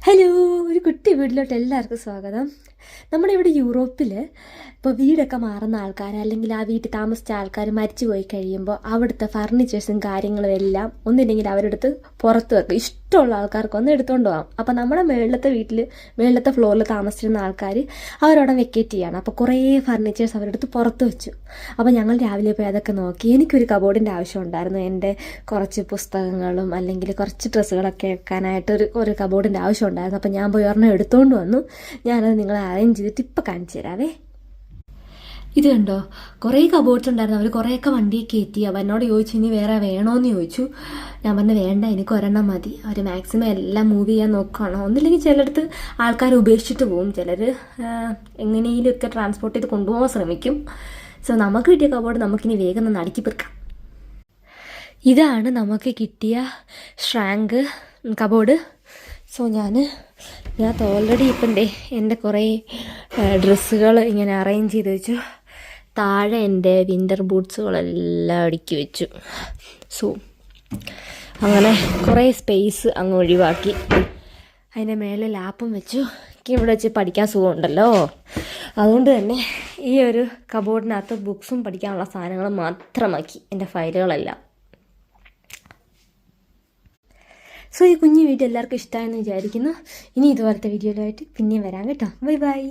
Hello, ഒരു കുട്ടി വീട്ടിലോട്ട് എല്ലാവർക്കും സ്വാഗതം. നമ്മുടെ ഇവിടെ യൂറോപ്പിൽ ഇപ്പോൾ വീടൊക്കെ മാറുന്ന ആൾക്കാർ അല്ലെങ്കിൽ ആ വീട്ടിൽ താമസിച്ച ആൾക്കാർ മരിച്ചു പോയി കഴിയുമ്പോൾ അവിടുത്തെ ഫർണിച്ചേഴ്സും കാര്യങ്ങളും എല്ലാം ഒന്നില്ലെങ്കിൽ അവരെടുത്ത് പുറത്ത് വെക്കും. ഇഷ്ടമുള്ള ആൾക്കാർക്ക് ഒന്ന് എടുത്തുകൊണ്ട് പോകാം. അപ്പോൾ നമ്മുടെ മുകളിലത്തെ ഫ്ലോറിൽ താമസിച്ചിരുന്ന ആൾക്കാർ അവരവിടെ വെക്കേറ്റ് ചെയ്യാണ്. അപ്പോൾ കുറേ ഫർണിച്ചേഴ്സ് അവരെടുത്ത് പുറത്ത് വെച്ചു. അപ്പോൾ ഞങ്ങൾ രാവിലെ പോയി അതൊക്കെ നോക്കി. എനിക്കൊരു കബോർഡിൻ്റെ ആവശ്യം ഉണ്ടായിരുന്നു. എൻ്റെ കുറച്ച് പുസ്തകങ്ങളും അല്ലെങ്കിൽ കുറച്ച് ഡ്രസ്സുകളൊക്കെ വെക്കാനായിട്ട് ഒരു കബോർഡിൻ്റെ ആവശ്യം ഉണ്ടായിരുന്നു. അപ്പോൾ ഞാൻ പോയി ഒരെണ്ണം എടുത്തുകൊണ്ട് വന്നു. ഞാനത് നിങ്ങളെ അറേഞ്ച് ചെയ്തിട്ട് ഇപ്പം കാണിച്ചു തരാവേ. ഇത് കണ്ടോ, കുറേ കബോർഡ്സ് ഉണ്ടായിരുന്നു. അവർ കുറേയൊക്കെ വണ്ടിയെ കയറ്റി. അവ എന്നോട് ചോദിച്ചു ഇനി വേറെ വേണോയെന്ന് ചോദിച്ചു. ഞാൻ പറഞ്ഞു വേണ്ട, എനിക്ക് ഒരെണ്ണം മതി. അവർ മാക്സിമം എല്ലാം മൂവ് ചെയ്യാൻ നോക്കുകയാണ്. ഒന്നില്ലെങ്കിൽ ചിലടത്ത് ആൾക്കാർ ഉപേക്ഷിച്ചിട്ട് പോകും, ചിലർ എങ്ങനെയൊക്കെ ട്രാൻസ്പോർട്ട് ചെയ്ത് കൊണ്ടുപോകാൻ ശ്രമിക്കും. സോ നമുക്ക് കിട്ടിയ കബോർഡ് നമുക്കിനി വേഗം ഒന്ന് അടുക്കി പെറുക്കാം. ഇതാണ് നമുക്ക് കിട്ടിയ ഷ്രാങ്ക് കബോർഡ്. സോ ഞാൻ ഓൾറെഡി ഇപ്പം എൻ്റെ കുറേ ഡ്രസ്സുകൾ ഇങ്ങനെ അറേഞ്ച് ചെയ്ത് വെച്ചു. താഴെ എൻ്റെ വിൻ്റർ ബൂട്ട്സുകളെല്ലാം അടുക്കി വെച്ചു. സോ അങ്ങനെ കുറേ സ്പേസ് അങ്ങ് ഒഴിവാക്കി. അതിൻ്റെ മേലെ ലാപ്പും വെച്ചു. എനിക്ക് ഇവിടെ വെച്ച് പഠിക്കാൻ സുഖമുണ്ടല്ലോ, അതുകൊണ്ട് തന്നെ ഈ ഒരു കബോർഡിനകത്ത് ബുക്സും പഠിക്കാനുള്ള സാധനങ്ങൾ മാത്രമാക്കി എൻ്റെ ഫയലുകളെല്ലാം. സോ ഈ കുഞ്ഞു വീഡിയോ എല്ലാവർക്കും ഇഷ്ടമായെന്ന് വിചാരിക്കുന്നു. ഇനി ഇതുപോലത്തെ വീഡിയോയിലായിട്ട് പിന്നെയും വരാം കേട്ടോ. Bye bye.